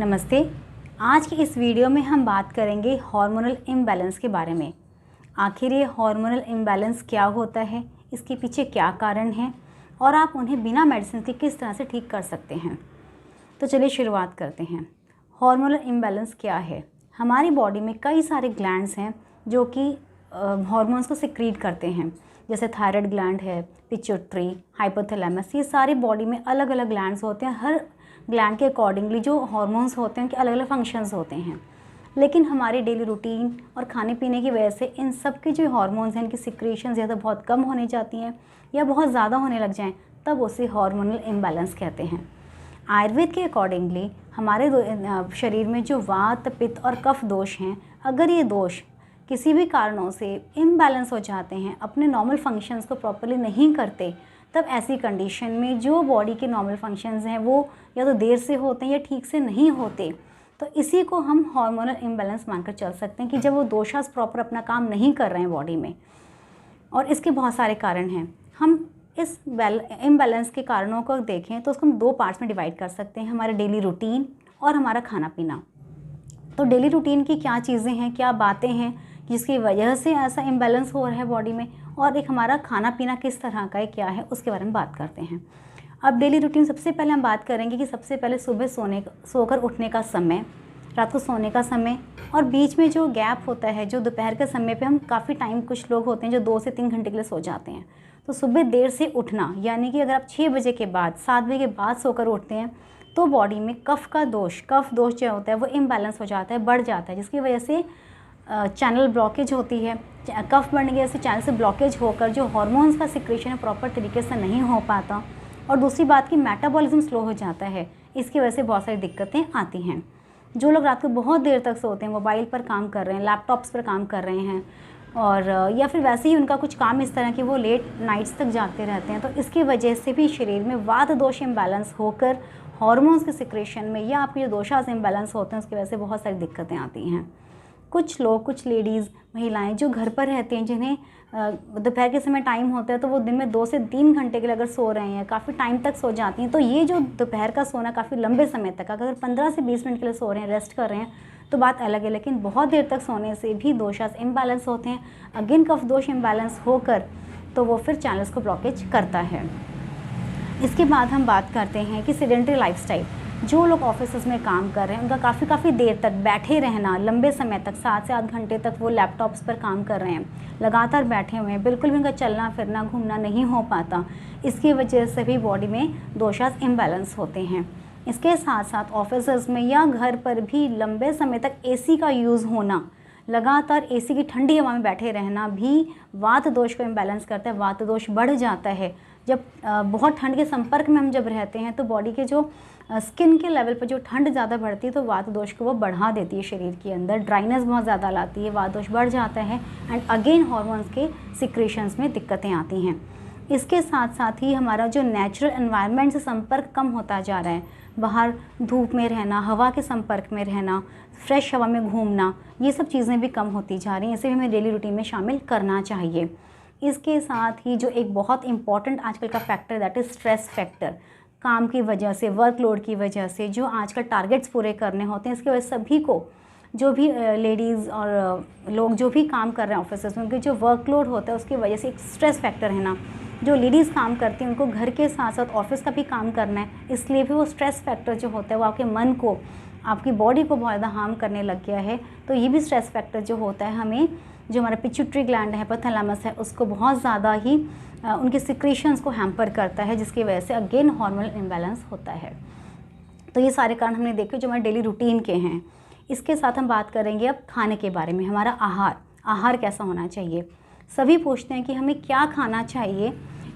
नमस्ते। आज की इस वीडियो में हम बात करेंगे हार्मोनल इम्बैलेंस के बारे में। आखिर ये हार्मोनल इम्बैलेंस क्या होता है, इसके पीछे क्या कारण हैं और आप उन्हें बिना मेडिसिन के किस तरह से ठीक कर सकते हैं। तो चलिए शुरुआत करते हैं। हार्मोनल इम्बैलेंस क्या है? हमारी बॉडी में कई सारे ग्लैंड्स हैं जो कि हार्मोन्स को सिक्रीट करते हैं, जैसे थायराइड ग्लैंड है, पिट्यूटरी, हाइपोथैलेमस। ये सारे बॉडी में अलग अलग ग्लैंड्स होते हैं। हर ग्लैंड के अकॉर्डिंगली जो हार्मोन्स होते हैं उनके अलग अलग फंक्शंस होते हैं। लेकिन हमारे डेली रूटीन और खाने पीने की वजह से इन सब के जो हार्मोन्स हैं इनकी सिक्रीशंस या तो बहुत कम होने जाती हैं या बहुत ज़्यादा होने लग जाएं, तब उसे हार्मोनल इम्बैलेंस कहते हैं। आयुर्वेद के अकॉर्डिंगली हमारे शरीर में जो वात, पित्त और कफ दोष हैं, अगर ये दोष किसी भी कारणों से इम्बैलेंस हो जाते हैं, अपने नॉर्मल फंक्शंस को प्रॉपर्ली नहीं करते, तब ऐसी कंडीशन में जो बॉडी के नॉर्मल फंक्शंस हैं वो या तो देर से होते हैं या ठीक से नहीं होते, तो इसी को हम हार्मोनल इम्बैलेंस मानकर चल सकते हैं कि जब वो दोषास प्रॉपर अपना काम नहीं कर रहे हैं बॉडी में। और इसके बहुत सारे कारण हैं। हम इस इम्बैलेंस के कारणों को देखें तो उसको हम दो पार्ट्स में डिवाइड कर सकते हैं, हमारा डेली रूटीन और हमारा खाना पीना। तो डेली रूटीन की क्या चीज़ें हैं, क्या बातें हैं जिसकी वजह से ऐसा इम्बैलेंस हो रहा है बॉडी में, और एक हमारा खाना पीना किस तरह का है, क्या है, उसके बारे में बात करते हैं। अब डेली रूटीन सबसे पहले हम बात करेंगे कि सबसे पहले सुबह सोकर उठने का समय, रात को सोने का समय और बीच में जो गैप होता है, जो दोपहर के समय पे हम काफ़ी टाइम, कुछ लोग होते हैं जो 2 से 3 घंटे के लिए सो जाते हैं। तो सुबह देर से उठना, यानी कि अगर आप 6 बजे के बाद, 7 बजे के बाद सोकर उठते हैं तो बॉडी में कफ दोष जो होता है वो इम्बैलेंस हो जाता है, बढ़ जाता है, जिसकी वजह से चैनल ब्लॉकेज होती है। कफ बढ़ने की वजह से चैनल से ब्लॉकेज होकर जो हार्मोन्स का सिक्रेशन है प्रॉपर तरीके से नहीं हो पाता, और दूसरी बात कि मेटाबॉलिज्म स्लो हो जाता है। इसकी वजह से बहुत सारी दिक्कतें आती हैं। जो लोग रात को बहुत देर तक सोते हैं, मोबाइल पर काम कर रहे हैं, लैपटॉप्स पर काम कर रहे हैं, और या फिर वैसे ही उनका कुछ काम इस तरह की वो लेट नाइट्स तक जागते रहते हैं, तो इसकी वजह से भी शरीर में वात दोष इम्बैलेंस होकर हार्मोन्स के सिक्रेशन में या आपके जो दोषास इम्बैलेंस होते हैं उसकी वजह से बहुत सारी दिक्कतें आती हैं। कुछ लोग, कुछ लेडीज़, महिलाएं जो घर पर रहती हैं, जिन्हें दोपहर के समय टाइम होता है तो वो दिन में 2 से 3 घंटे के लिए अगर सो रहे हैं, काफ़ी टाइम तक सो जाती हैं, तो ये जो दोपहर का सोना काफ़ी लंबे समय तक, अगर 15 से 20 मिनट के लिए सो रहे हैं, रेस्ट कर रहे हैं, तो बात अलग है। लेकिन बहुत देर तक सोने से भी दोषास इम्बैलेंस होते हैं। अगेन कफ दोष इम्बैलेंस होकर तो वो फिर चैनल्स को ब्लॉकेज करता है। इसके बाद हम बात करते हैं कि सेडेंटरी लाइफस्टाइल। जो लोग ऑफिस में काम कर रहे हैं उनका काफ़ी देर तक बैठे रहना, लंबे समय तक 7 से 8 घंटे तक वो लैपटॉप्स पर काम कर रहे हैं, लगातार बैठे हुए हैं, बिल्कुल भी उनका चलना फिरना घूमना नहीं हो पाता। इसकी वजह से भी बॉडी में दोषास इम्बैलेंस होते हैं। इसके साथ साथ ऑफिस में या घर पर भी लंबे समय तक एसी का यूज़ होना, लगातार एसी की ठंडी हवा में बैठे रहना भी वात दोष को इम्बैलेंस करता है। वात दोष बढ़ जाता है जब बहुत ठंड के संपर्क में हम जब रहते हैं, तो बॉडी के जो स्किन के लेवल पर जो ठंड ज़्यादा बढ़ती है तो वात दोष को वो बढ़ा देती है। शरीर के अंदर ड्राइनेस बहुत ज़्यादा लाती है, वात दोष बढ़ जाता है एंड अगेन हार्मोन्स के सिक्रेशंस में दिक्कतें आती हैं। इसके साथ साथ ही हमारा जो नेचुरल एनवायरनमेंट से संपर्क कम होता जा रहा है, बाहर धूप में रहना, हवा के संपर्क में रहना, फ्रेश हवा में घूमना, ये सब चीज़ें भी कम होती जा रही हैं। इसे भी हमें डेली रूटीन में शामिल करना चाहिए। इसके साथ ही जो एक बहुत इंपॉर्टेंट आजकल का factor, that is stress factor. काम की वजह से, वर्कलोड की वजह से जो आजकल टारगेट्स पूरे करने होते हैं, इसकी वजह से सभी को, जो भी लेडीज़ और लोग जो भी काम कर रहे हैं ऑफिस में, उनके जो वर्कलोड होता है उसकी वजह से एक स्ट्रेस फैक्टर है ना। जो लेडीज़ काम करती हैं उनको घर के साथ साथ ऑफिस का भी काम करना है, इसलिए भी वो स्ट्रेस फैक्टर जो होता है वो आपके मन को, आपकी बॉडी को बहुत ज़्यादा हार्म करने लग गया है। तो ये भी स्ट्रेस फैक्टर जो होता है हमें, जो हमारा पिट्यूटरी ग्लैंड है, हाइपोथैलेमस है, उसको बहुत ज़्यादा ही उनके सिक्रेशंस को हैम्पर करता है, जिसकी वजह से अगेन हार्मोनल इम्बैलेंस होता है। तो ये सारे कारण हमने देखे जो हमारे डेली रूटीन के हैं। इसके साथ हम बात करेंगे अब खाने के बारे में। हमारा आहार कैसा होना चाहिए। सभी पूछते हैं कि हमें क्या खाना चाहिए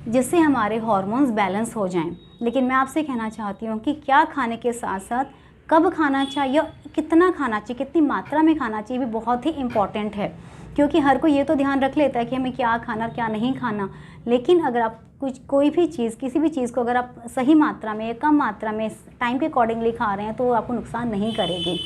जिससे हमारे हार्मोन्स बैलेंस हो जाएं, लेकिन मैं आपसे कहना चाहती हूँ कि क्या खाने के साथ साथ कब खाना चाहिए, कितना खाना चाहिए, कितनी मात्रा में खाना चाहिए भी बहुत ही इम्पॉर्टेंट है। क्योंकि हर कोई ये तो ध्यान रख लेता है कि हमें क्या खाना और क्या नहीं खाना, लेकिन अगर आप कोई भी चीज़, किसी भी चीज़ को अगर आप सही मात्रा में या कम मात्रा में टाइम के अकॉर्डिंगली खा रहे हैं तो वो आपको नुकसान नहीं करेगी।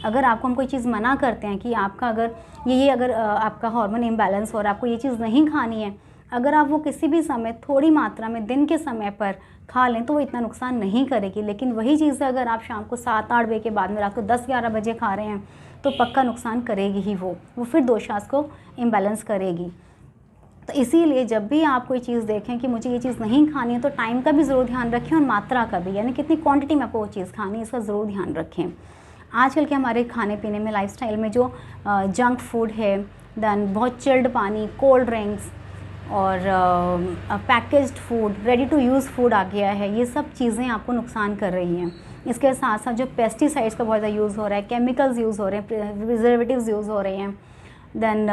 अगर आपको हम कोई चीज़ मना करते हैं कि आपका अगर ये अगर आपका हार्मोन इम्बैलेंस हो और आपको ये चीज़ नहीं खानी है, अगर आप वो किसी भी समय थोड़ी मात्रा में दिन के समय पर खा लें तो वो इतना नुकसान नहीं करेगी। लेकिन वही चीज़ अगर आप शाम को 7-8 बजे के बाद में, रात को 10-11 बजे खा रहे हैं तो पक्का नुकसान करेगी ही वो फिर दोषास को इम्बैलेंस करेगी। तो इसीलिए जब भी आप कोई चीज़ देखें कि मुझे ये चीज़ नहीं खानी है तो टाइम का भी ज़रूर ध्यान रखें और मात्रा का भी, यानी कितनी क्वांटिटी में आपको वो चीज़ खानी है इसका ज़रूर ध्यान रखें। आजकल के हमारे खाने पीने में, लाइफस्टाइल में जो जंक फूड है, देन बहुत चिल्ड पानी, कोल्ड ड्रिंक्स और packaged food, ready to use food आ गया है, ये सब चीज़ें आपको नुकसान कर रही हैं। इसके साथ साथ जो पेस्टिसाइड्स का बहुत ज़्यादा यूज़ हो रहा है, केमिकल्स यूज़ हो रहे हैं, प्रिजर्वेटिव्स यूज़ हो रहे हैं, देन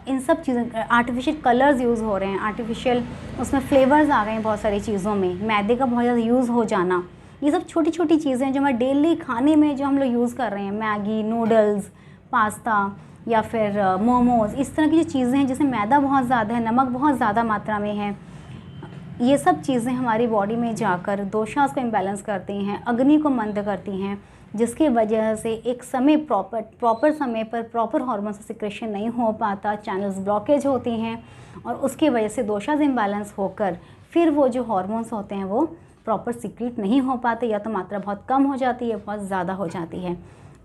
इन सब चीज़ें, आर्टिफिशियल कलर्स यूज़ हो रहे हैं, आर्टिफिशियल उसमें फ्लेवर्स आ गए हैं बहुत सारी चीज़ों में, मैदे का बहुत ज़्यादा यूज़ हो जाना, ये सब छोटी छोटी चीज़ें हैं जो हमारे डेली खाने में जो हम लोग यूज़ कर रहे हैं, मैगी, नूडल्स, पास्ता या फिर मोमोज़, इस तरह की जो चीज़ें हैं जिसमें मैदा बहुत ज़्यादा है, नमक बहुत ज़्यादा मात्रा में है, ये सब चीज़ें हमारी बॉडी में जाकर दोषास को इम्बैलेंस करती हैं, अग्नि को मंद करती हैं, जिसकी वजह से एक समय प्रॉपर समय पर प्रॉपर हार्मोन सिक्रेशन नहीं हो पाता, चैनल्स ब्लॉकेज होती हैं और उसकी वजह से दोषास इम्बैलेंस होकर फिर वो जो हार्मोन्स होते हैं वो प्रॉपर सीक्रेट नहीं हो पाते, या तो मात्रा बहुत कम हो जाती है, बहुत ज़्यादा हो जाती है।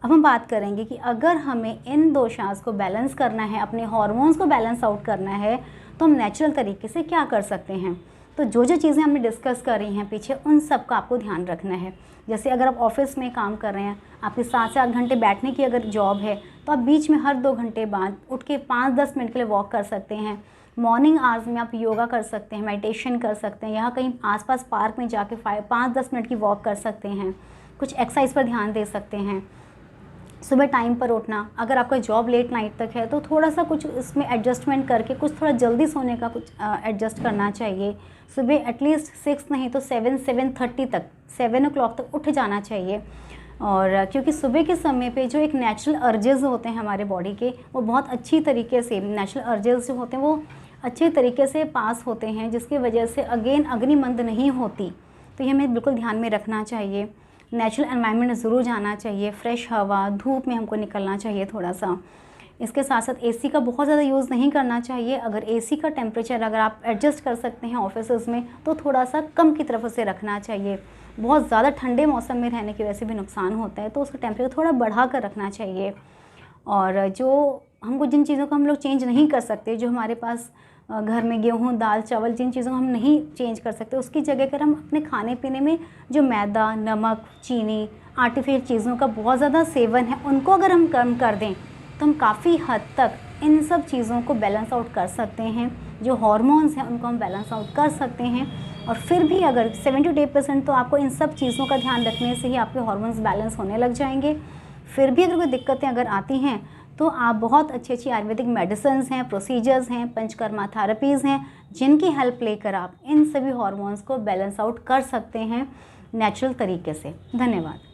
अब हम बात करेंगे कि अगर हमें इन दोषास को बैलेंस करना है, अपने हार्मोन्स को बैलेंस आउट करना है, तो हम नेचुरल तरीके से क्या कर सकते हैं। तो जो जो चीज़ें हमने डिस्कस कर रही हैं पीछे, उन सब का आपको ध्यान रखना है। जैसे अगर आप ऑफिस में काम कर रहे हैं, आपके 7 से 8 घंटे बैठने की अगर जॉब है, तो आप बीच में हर 2 घंटे बाद उठ के 5-10 मिनट के लिए वॉक कर सकते हैं। मॉर्निंग आवर्स में आप योगा कर सकते हैं, मेडिटेशन कर सकते हैं, यहाँ कहीं आसपास पार्क में जाके 5-10 मिनट की वॉक कर सकते हैं, कुछ एक्सरसाइज पर ध्यान दे सकते हैं। सुबह टाइम पर उठना, अगर आपका जॉब लेट नाइट तक है तो थोड़ा सा कुछ इसमें एडजस्टमेंट करके कुछ थोड़ा जल्दी सोने का कुछ एडजस्ट करना चाहिए। सुबह एटलीस्ट 6 नहीं तो 7-7:30 तक, 7 o'clock तक उठ जाना चाहिए। और क्योंकि सुबह के समय पे जो एक नेचुरल अर्जेस होते हैं हमारे बॉडी के, वो बहुत अच्छी तरीके से, नेचुरल अर्जेस जो होते हैं वो अच्छे तरीके से पास होते हैं, जिसकी वजह से अगेन अग्नि मंद नहीं होती। तो ये हमें बिल्कुल ध्यान में रखना चाहिए। नेचुरल एनवायरनमेंट में ज़रूर जाना चाहिए, फ्रेश हवा, धूप में हमको निकलना चाहिए थोड़ा सा। इसके साथ साथ एसी का बहुत ज़्यादा यूज़ नहीं करना चाहिए। अगर एसी का टेम्परेचर अगर आप एडजस्ट कर सकते हैं ऑफिस में, तो थोड़ा सा कम की तरफ उसे रखना चाहिए। बहुत ज़्यादा ठंडे मौसम में रहने की वजह से भी नुकसान होता है, तो उसका टेम्परेचर थोड़ा बढ़ा कर रखना चाहिए। और जो हमको जिन चीज़ों को हम लोग चेंज नहीं कर सकते, जो हमारे पास घर में गेहूँ, दाल, चावल, जिन चीज़ों को हम नहीं चेंज कर सकते, उसकी जगह अगर हम अपने खाने पीने में जो मैदा, नमक, चीनी, आर्टिफिशियल चीज़ों का बहुत ज़्यादा सेवन है, उनको अगर हम कम कर दें तो हम काफ़ी हद तक इन सब चीज़ों को बैलेंस आउट कर सकते हैं। जो हार्मोन्स हैं उनको हम बैलेंस आउट कर सकते हैं। और फिर भी अगर 70-80% तो आपको इन सब चीज़ों का ध्यान रखने से ही आपके हार्मोन्स बैलेंस होने लग जाएंगे। फिर भी अगर कोई दिक्कतें अगर आती हैं तो आप बहुत अच्छी अच्छी आयुर्वेदिक मेडिसिन्स हैं, प्रोसीजर्स हैं, पंचकर्मा थेरेपीज़ हैं, जिनकी हेल्प लेकर आप इन सभी हार्मोन्स को बैलेंस आउट कर सकते हैं नेचुरल तरीके से। धन्यवाद।